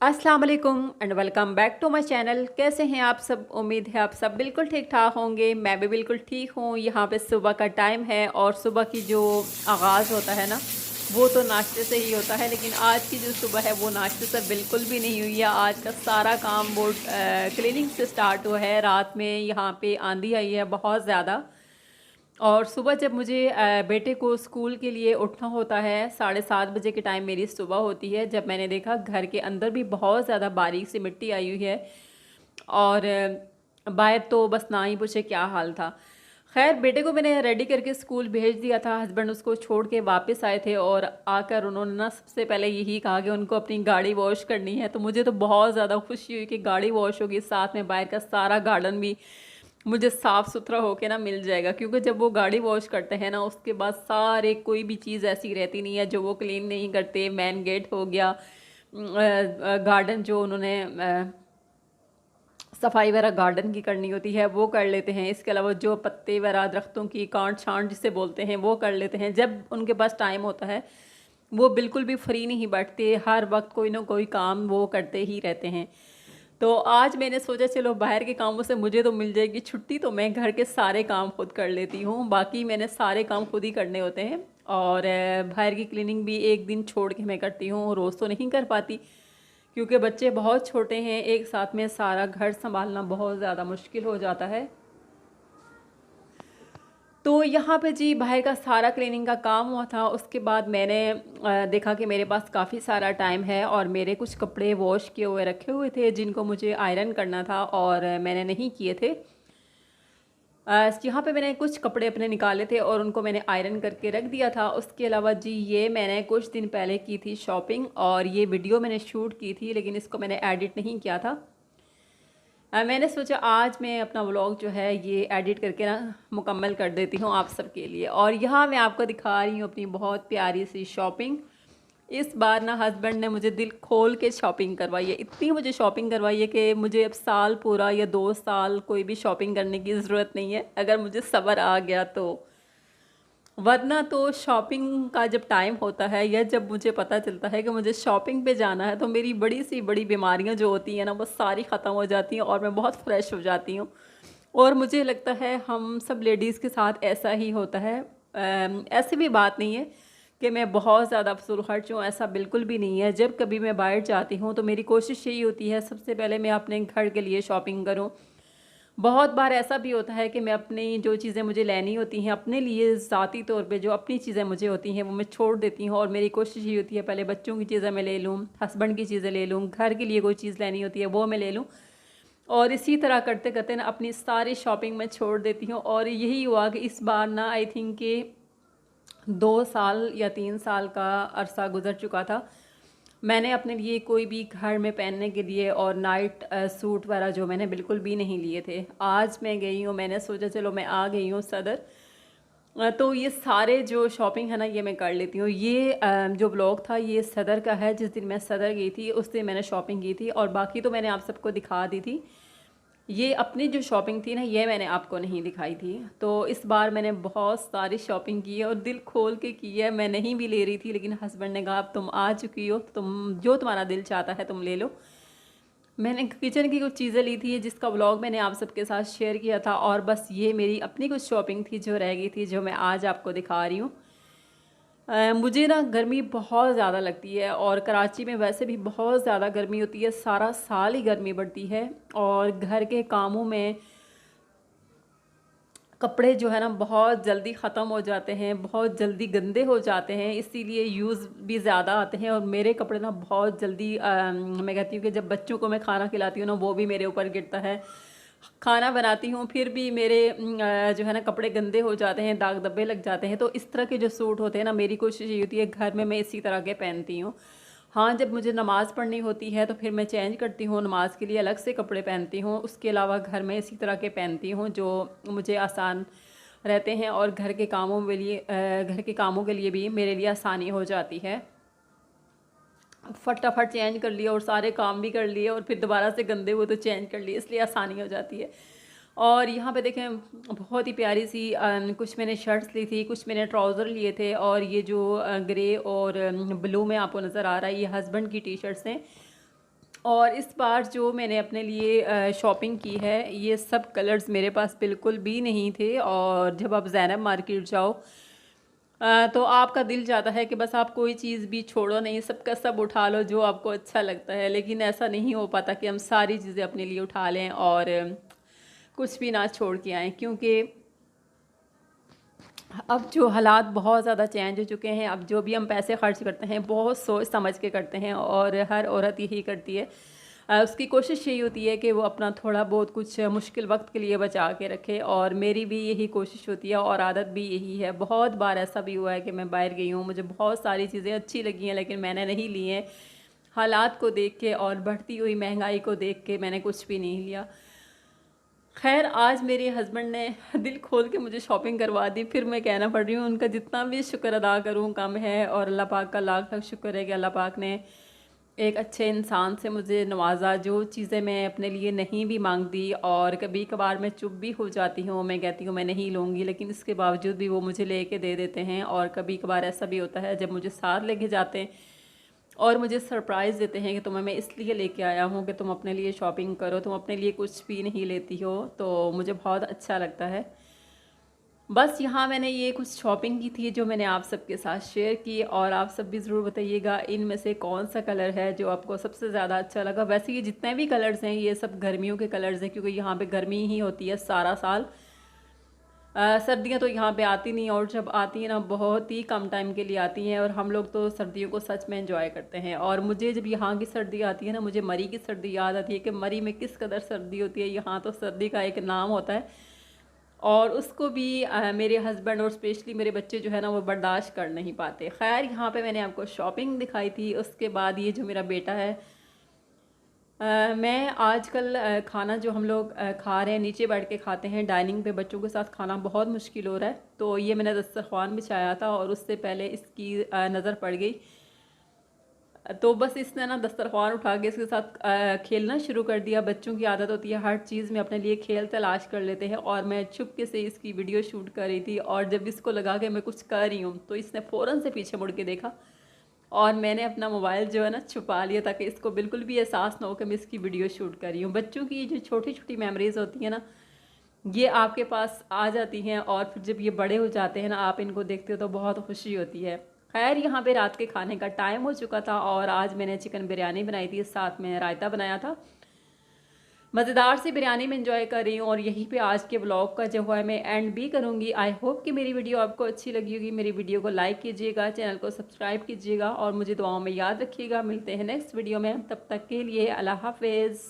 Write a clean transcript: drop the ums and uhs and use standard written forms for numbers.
अस्सलाम वालेकुम and welcome back to my channel. कैसे हैं आप सब? उम्मीद है आप सब बिल्कुल ठीक ठाक होंगे। मैं भी बिल्कुल ठीक हूँ। यहाँ पे सुबह का टाइम है और सुबह की जो आगाज़ होता है ना, वो तो नाश्ते से ही होता है, लेकिन आज की जो सुबह है वो नाश्ते से बिल्कुल भी नहीं हुई है। आज का सारा काम वो क्लीनिंग से स्टार्ट हुआ है। रात में यहाँ पे आंधी आई है बहुत ज़्यादा, और सुबह जब मुझे बेटे को स्कूल के लिए उठना होता है, 7:30 बजे के टाइम मेरी सुबह होती है, जब मैंने देखा घर के अंदर भी बहुत ज़्यादा बारीक सी मिट्टी आई हुई है और बाहर तो बस ना ही पूछे क्या हाल था। खैर, बेटे को मैंने रेडी करके स्कूल भेज दिया था। हस्बैंड उसको छोड़ के वापस आए थे और आकर उन्होंने ना सबसे पहले यही कहा कि उनको अपनी गाड़ी वॉश करनी है। तो मुझे तो बहुत ज़्यादा खुशी हुई कि गाड़ी वॉश होगी, साथ में बाहर का सारा गार्डन भी मुझे साफ़ सुथरा होके ना मिल जाएगा, क्योंकि जब वो गाड़ी वॉश करते हैं ना, उसके बाद सारे कोई भी चीज़ ऐसी रहती नहीं है जो वो क्लीन नहीं करते। मेन गेट हो गया, गार्डन जो उन्होंने सफाई वगैरह गार्डन की करनी होती है वो कर लेते हैं। इसके अलावा जो पत्ते वगैरह दरख्तों की काट छांट जिसे बोलते हैं वो कर लेते हैं। जब उनके पास टाइम होता है वो बिल्कुल भी फ्री नहीं बैठते, हर वक्त कोई ना कोई काम वो करते ही रहते हैं। तो आज मैंने सोचा चलो बाहर के कामों से मुझे तो मिल जाएगी छुट्टी, तो मैं घर के सारे काम खुद कर लेती हूँ। बाकी मैंने सारे काम खुद ही करने होते हैं, और बाहर की क्लीनिंग भी एक दिन छोड़ के मैं करती हूँ, रोज़ तो नहीं कर पाती क्योंकि बच्चे बहुत छोटे हैं। एक साथ में सारा घर संभालना बहुत ज़्यादा मुश्किल हो जाता है। तो यहाँ पे जी बाहर का सारा क्लीनिंग का काम हुआ था। उसके बाद मैंने देखा कि मेरे पास काफ़ी सारा टाइम है और मेरे कुछ कपड़े वॉश किए हुए रखे हुए थे जिनको मुझे आयरन करना था और मैंने नहीं किए थे। यहाँ पे मैंने कुछ कपड़े अपने निकाले थे और उनको मैंने आयरन करके रख दिया था। उसके अलावा जी ये मैंने कुछ दिन पहले की थी शॉपिंग, और ये वीडियो मैंने शूट की थी लेकिन इसको मैंने एडिट नहीं किया था। मैंने सोचा आज मैं अपना व्लॉग जो है ये एडिट करके ना मुकम्मल कर देती हूँ आप सबके लिए। और यहाँ मैं आपको दिखा रही हूँ अपनी बहुत प्यारी सी शॉपिंग। इस बार ना हस्बैंड ने मुझे दिल खोल के शॉपिंग करवाई है। इतनी मुझे शॉपिंग करवाई है कि मुझे अब साल पूरा या 2 साल कोई भी शॉपिंग करने की ज़रूरत नहीं है, अगर मुझे सब्र आ गया तो। वरना तो शॉपिंग का जब टाइम होता है या जब मुझे पता चलता है कि मुझे शॉपिंग पे जाना है, तो मेरी बड़ी सी बड़ी बीमारियां जो होती हैं ना वो सारी ख़त्म हो जाती हैं और मैं बहुत फ्रेश हो जाती हूँ। और मुझे लगता है हम सब लेडीज़ के साथ ऐसा ही होता है। ऐसी भी बात नहीं है कि मैं बहुत ज़्यादा फजूल खर्च हूँ, ऐसा बिल्कुल भी नहीं है। जब कभी मैं बाहर जाती हूँ तो मेरी कोशिश यही होती है सबसे पहले मैं अपने घर के लिए शॉपिंग करूँ। बहुत बार ऐसा भी होता है कि मैं अपनी जो चीज़ें मुझे लेनी होती हैं अपने लिए ज़ाती तौर पे, जो अपनी चीज़ें मुझे होती हैं वो मैं छोड़ देती हूँ, और मेरी कोशिश ये होती है पहले बच्चों की चीज़ें मैं ले लूँ, हस्बैंड की चीज़ें ले लूँ, घर के लिए कोई चीज़ लेनी होती है वो मैं ले लूँ। और इसी तरह करते करते ना अपनी सारी शॉपिंग मैं छोड़ देती हूँ। और यही हुआ कि इस बार ना आई थिंक कि 2 साल या 3 साल का अरसा गुजर चुका था। मैंने अपने लिए कोई भी घर में पहनने के लिए और नाइट सूट वगैरह जो मैंने बिल्कुल भी नहीं लिए थे। आज मैं गई हूँ, मैंने सोचा चलो मैं आ गई हूँ सदर, तो ये सारे जो शॉपिंग है ना ये मैं कर लेती हूँ। ये जो ब्लॉग था ये सदर का है। जिस दिन मैं सदर गई थी उस दिन मैंने शॉपिंग की थी, और बाकी तो मैंने आप सबको दिखा दी थी। ये अपनी जो शॉपिंग थी ना ये मैंने आपको नहीं दिखाई थी। तो इस बार मैंने बहुत सारी शॉपिंग की है और दिल खोल के की है। मैं नहीं भी ले रही थी लेकिन हस्बैंड ने कहा अब तुम आ चुकी हो तो तुम जो तुम्हारा दिल चाहता है तुम ले लो। मैंने किचन की कुछ चीज़ें ली थी जिसका व्लॉग मैंने आप सबके साथ शेयर किया था, और बस ये मेरी अपनी कुछ शॉपिंग थी जो रह गई थी जो मैं आज आपको दिखा रही हूँ। मुझे ना गर्मी बहुत ज़्यादा लगती है, और कराची में वैसे भी बहुत ज़्यादा गर्मी होती है, सारा साल ही गर्मी बढ़ती है। और घर के कामों में कपड़े जो है ना बहुत जल्दी ख़त्म हो जाते हैं, बहुत जल्दी गंदे हो जाते हैं, इसीलिए यूज़ भी ज़्यादा आते हैं। और मेरे कपड़े ना बहुत जल्दी मैं कहती हूँ कि जब बच्चों को मैं खाना खिलाती हूँ ना वो भी मेरे ऊपर गिरता है। खाना बनाती हूँ फिर भी मेरे जो है ना कपड़े गंदे हो जाते हैं, दाग धब्बे लग जाते हैं। तो इस तरह के जो सूट होते हैं ना मेरी कोशिश ये होती है घर में मैं इसी तरह के पहनती हूँ। हाँ, जब मुझे नमाज़ पढ़नी होती है तो फिर मैं चेंज करती हूँ, नमाज के लिए अलग से कपड़े पहनती हूँ। उसके अलावा घर में इसी तरह के पहनती हूँ जो मुझे आसान रहते हैं, और घर के कामों के लिए भी मेरे लिए आसानी हो जाती है। फटाफट चेंज कर लिया और सारे काम भी कर लिए, और फिर दोबारा से गंदे हुए तो चेंज कर लिए, इसलिए आसानी हो जाती है। और यहाँ पे देखें बहुत ही प्यारी सी कुछ मैंने शर्ट्स ली थी, कुछ मैंने ट्राउज़र लिए थे, और ये जो ग्रे और ब्लू में आपको नज़र आ रहा है ये हस्बैंड की टी शर्ट्स हैं। और इस बार जो मैंने अपने लिए शॉपिंग की है, ये सब कलर्स मेरे पास बिल्कुल भी नहीं थे। और जब आप ज़ैनब मार्केट जाओ तो आपका दिल चाहता है कि बस आप कोई चीज़ भी छोड़ो नहीं, सबका सब उठा लो जो आपको अच्छा लगता है, लेकिन ऐसा नहीं हो पाता कि हम सारी चीज़ें अपने लिए उठा लें और कुछ भी ना छोड़ के आएँ, क्योंकि अब जो हालात बहुत ज़्यादा चेंज हो चुके हैं। अब जो भी हम पैसे खर्च करते हैं बहुत सोच समझ के करते हैं, और हर औरत यही करती है। उसकी कोशिश यही होती है कि वो अपना थोड़ा बहुत कुछ मुश्किल वक्त के लिए बचा के रखे, और मेरी भी यही कोशिश होती है और आदत भी यही है। बहुत बार ऐसा भी हुआ है कि मैं बाहर गई हूँ, मुझे बहुत सारी चीज़ें अच्छी लगी हैं लेकिन मैंने नहीं ली हैं। हालात को देख के और बढ़ती हुई महंगाई को देख के मैंने कुछ भी नहीं लिया। खैर, आज मेरे हस्बैंड ने दिल खोल के मुझे शॉपिंग करवा दी। फिर मैं कहना पड़ रही हूँ, उनका जितना भी शुक्र अदा करूँ कम है, और अल्लाह पाक का लाख लाख शुक्र है कि अल्लाह पाक ने एक अच्छे इंसान से मुझे नवाजा। जो चीज़ें मैं अपने लिए नहीं भी मांगती, और कभी कभार मैं चुप भी हो जाती हूँ, मैं कहती हूँ मैं नहीं लूँगी, लेकिन इसके बावजूद भी वो मुझे लेके दे देते हैं। और कभी कभार ऐसा भी होता है जब मुझे साथ लेके जाते हैं और मुझे सरप्राइज़ देते हैं कि तुम्हें मैं इसलिए लेके आया हूँ कि तुम अपने लिए शॉपिंग करो, तुम अपने लिए कुछ भी नहीं लेती हो, तो मुझे बहुत अच्छा लगता है। बस यहाँ मैंने ये कुछ शॉपिंग की थी जो मैंने आप सबके साथ शेयर की, और आप सब भी ज़रूर बताइएगा इनमें से कौन सा कलर है जो आपको सबसे ज़्यादा अच्छा लगा। वैसे ये जितने भी कलर्स हैं ये सब गर्मियों के कलर्स हैं, क्योंकि यहाँ पे गर्मी ही होती है सारा साल। सर्दियाँ तो यहाँ पे आती नहीं, और जब आती हैं ना बहुत ही कम टाइम के लिए आती हैं, और हम लोग तो सर्दियों को सच में एंजॉय करते हैं। और मुझे जब यहाँ की सर्दी आती है ना, मुझे मरी की सर्दी याद आती है कि मरी में किस कदर सर्दी होती है। यहाँ तो सर्दी का एक नाम होता है, और उसको भी मेरे हस्बैंड और स्पेशली मेरे बच्चे जो है ना वो बर्दाश्त कर नहीं पाते। खैर, यहाँ पे मैंने आपको शॉपिंग दिखाई थी। उसके बाद ये जो मेरा बेटा है, मैं आजकल खाना जो हम लोग खा रहे हैं नीचे बैठ के खाते हैं डाइनिंग पे, बच्चों के साथ खाना बहुत मुश्किल हो रहा है। तो ये मैंने दस्तरखान बिछाया था और उससे पहले इसकी नज़र पड़ गई, तो बस इसने ना दस्तरखान उठा के इसके साथ खेलना शुरू कर दिया। बच्चों की आदत होती है हर चीज़ में अपने लिए खेल तलाश कर लेते हैं, और मैं चुपके से इसकी वीडियो शूट कर रही थी, और जब इसको लगा कि मैं कुछ कर रही हूँ तो इसने फ़ौरन से पीछे मुड़ के देखा, और मैंने अपना मोबाइल जो है ना छुपा लिया ताकि इसको बिल्कुल भी एहसास ना हो कि मैं इसकी वीडियो शूट कर रही हूँ। बच्चों की जो छोटी छोटी मेमोरीज़ होती हैं ना, ये आपके पास आ जाती हैं, और फिर जब ये बड़े हो जाते हैं ना, आप इनको देखते हो तो बहुत खुशी होती है। खैर, यहाँ पे रात के खाने का टाइम हो चुका था, और आज मैंने चिकन बिरयानी बनाई थी, साथ में रायता बनाया था। मज़ेदार सी बिरयानी में इंजॉय कर रही हूँ, और यहीं पे आज के ब्लॉग का जो है मैं एंड भी करूँगी। आई होप कि मेरी वीडियो आपको अच्छी लगी होगी। मेरी वीडियो को लाइक कीजिएगा, चैनल को सब्सक्राइब कीजिएगा, और मुझे दुआओं में याद रखिएगा। मिलते हैं नेक्स्ट वीडियो में, तब तक के लिए अल्लाह हाफिज़।